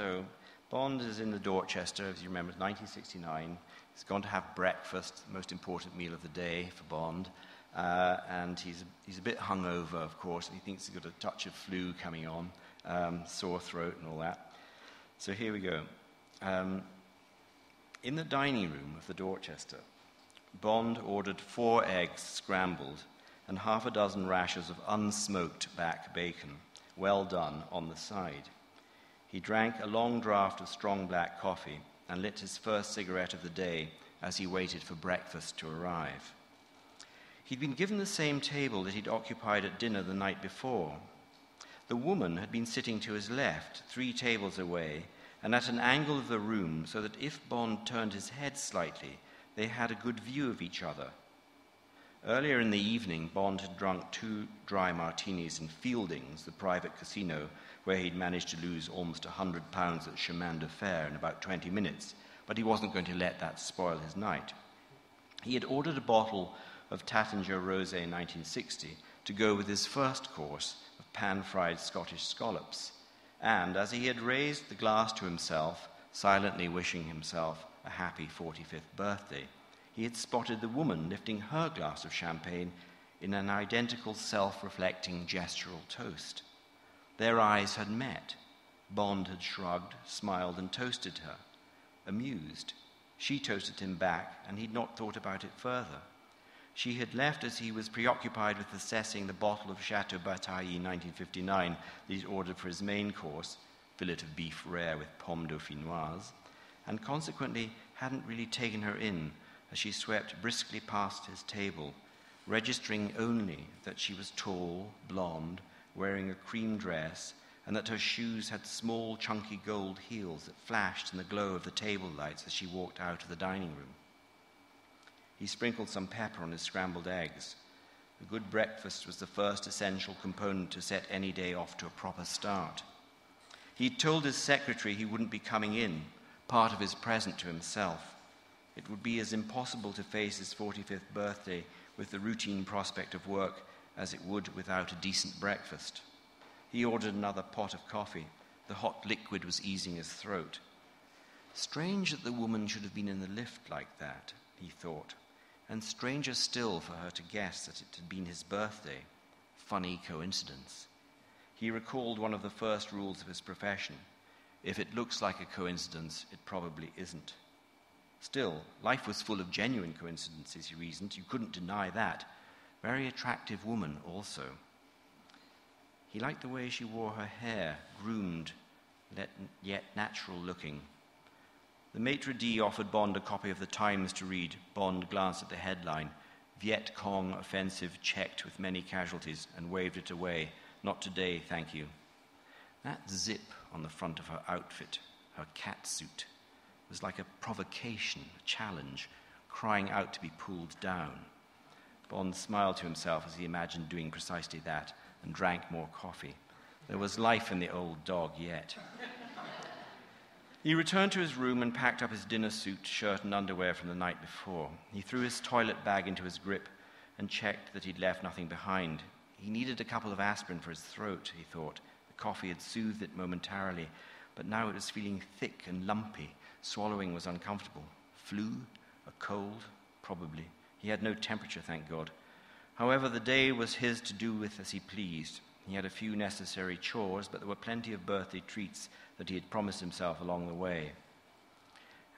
So Bond is in the Dorchester, as you remember, it's 1969. He's gone to have breakfast, the most important meal of the day for Bond. And he's a bit hungover, of course, and he thinks he's got a touch of flu coming on, sore throat and all that. So here we go. In the dining room of the Dorchester, Bond ordered 4 eggs scrambled and half a dozen rashers of unsmoked back bacon, well done, on the side. He drank a long draught of strong black coffee and lit his first cigarette of the day as he waited for breakfast to arrive. He'd been given the same table that he'd occupied at dinner the night before. The woman had been sitting to his left, 3 tables away, and at an angle of the room so that if Bond turned his head slightly, they had a good view of each other. Earlier in the evening, Bond had drunk 2 dry martinis in Fielding's, the private casino, where he'd managed to lose almost £100 at Chemin de Fer in about 20 minutes, but he wasn't going to let that spoil his night. He had ordered a bottle of Tattinger Rosé 1960 to go with his first course of pan-fried Scottish scallops, and as he had raised the glass to himself, silently wishing himself a happy 45th birthday, he had spotted the woman lifting her glass of champagne in an identical self-reflecting gestural toast. Their eyes had met. Bond had shrugged, smiled, and toasted her. Amused, she toasted him back, and he'd not thought about it further. She had left as he was preoccupied with assessing the bottle of Chateau Bataille 1959 that he'd ordered for his main course, fillet of beef rare with pomme dauphinoise, and consequently hadn't really taken her in as she swept briskly past his table, registering only that she was tall, blonde, wearing a cream dress, and that her shoes had small, chunky gold heels that flashed in the glow of the table lights as she walked out of the dining room. He sprinkled some pepper on his scrambled eggs. A good breakfast was the first essential component to set any day off to a proper start. He'd told his secretary he wouldn't be coming in, part of his present to himself. It would be as impossible to face his 45th birthday with the routine prospect of work as it would without a decent breakfast. He ordered another pot of coffee. The hot liquid was easing his throat. Strange that the woman should have been in the lift like that, he thought, and stranger still for her to guess that it had been his birthday. Funny coincidence. He recalled one of the first rules of his profession. If it looks like a coincidence, it probably isn't. Still, life was full of genuine coincidences, he reasoned. You couldn't deny that. Very attractive woman also. He liked the way she wore her hair, groomed, yet natural looking. The maitre d' offered Bond a copy of the Times to read. Bond glanced at the headline, Viet Cong offensive checked with many casualties, and waved it away. Not today, thank you. That zip on the front of her outfit, her cat suit, was like a provocation, a challenge, crying out to be pulled down. Bond smiled to himself as he imagined doing precisely that, and drank more coffee. There was life in the old dog yet. He returned to his room and packed up his dinner suit, shirt, and underwear from the night before. He threw his toilet bag into his grip and checked that he'd left nothing behind. He needed a couple of aspirin for his throat, he thought. The coffee had soothed it momentarily, but now it was feeling thick and lumpy. Swallowing was uncomfortable. Flu? A cold? Probably. He had no temperature, thank God. However, the day was his to do with as he pleased. He had a few necessary chores, but there were plenty of birthday treats that he had promised himself along the way.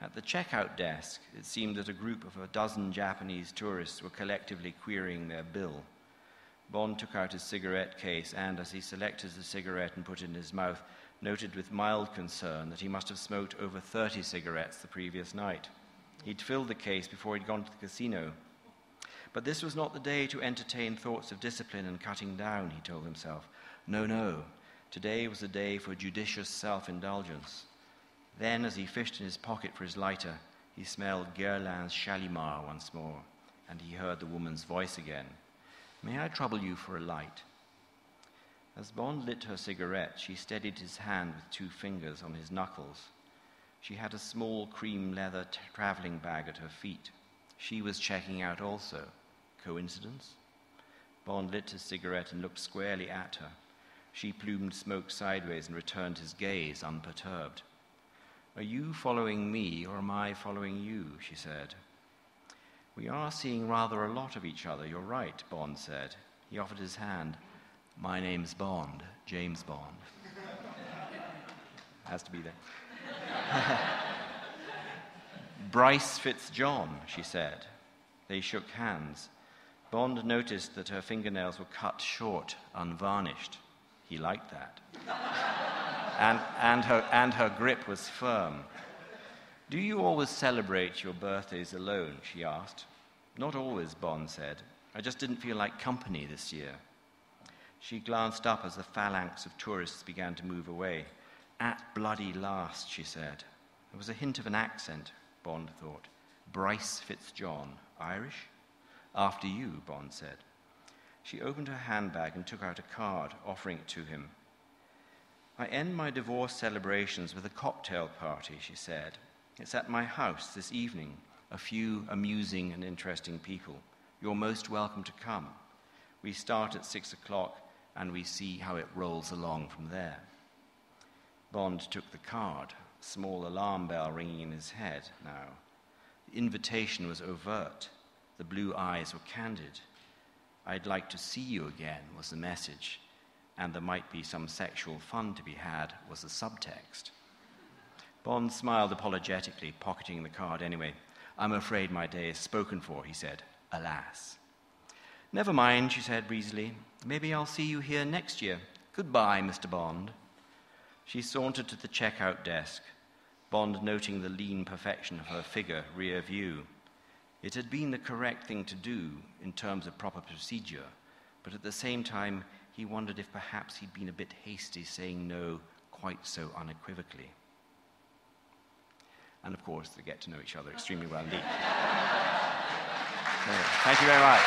At the checkout desk, it seemed that a group of a dozen Japanese tourists were collectively querying their bill. Bond took out his cigarette case and, as he selected the cigarette and put it in his mouth, noted with mild concern that he must have smoked over 30 cigarettes the previous night. He'd filled the case before he'd gone to the casino. But this was not the day to entertain thoughts of discipline and cutting down, he told himself. No. Today was a day for judicious self-indulgence. Then, as he fished in his pocket for his lighter, he smelled Guerlain's Shalimar once more, and he heard the woman's voice again. May I trouble you for a light? As Bond lit her cigarette, she steadied his hand with 2 fingers on his knuckles. She had a small cream leather traveling bag at her feet. She was checking out also. Coincidence? Bond lit his cigarette and looked squarely at her. She plumed smoke sideways and returned his gaze unperturbed. "Are you following me or am I following you?" she said. "We are seeing rather a lot of each other, you're right," Bond said. He offered his hand. "My name's Bond, James Bond." Has to be there. "Bryce Fitzjohn," she said. They shook hands. Bond noticed that her fingernails were cut short, unvarnished. He liked that. and her grip was firm. "Do you always celebrate your birthdays alone?" she asked. "Not always," Bond said. "I just didn't feel like company this year." She glanced up as the phalanx of tourists began to move away. "At bloody last," she said. There was a hint of an accent, Bond thought. "Bryce Fitzjohn, Irish?" "After you," Bond said. She opened her handbag and took out a card, offering it to him. "I end my divorce celebrations with a cocktail party," she said. "It's at my house this evening. A few amusing and interesting people. You're most welcome to come. We start at 6 o'clock and we see how it rolls along from there." Bond took the card, a small alarm bell ringing in his head now. The invitation was overt. The blue eyes were candid. "I'd like to see you again," was the message, and "there might be some sexual fun to be had," was the subtext. Bond smiled apologetically, pocketing the card anyway. "I'm afraid my day is spoken for," he said. "Alas." "Never mind," she said breezily. "Maybe I'll see you here next year. Goodbye, Mr. Bond." She sauntered to the checkout desk, Bond noting the lean perfection of her figure rear view. It had been the correct thing to do in terms of proper procedure, but at the same time he wondered if perhaps he'd been a bit hasty saying no quite so unequivocally. And of course, they get to know each other extremely well indeed. So, thank you very much.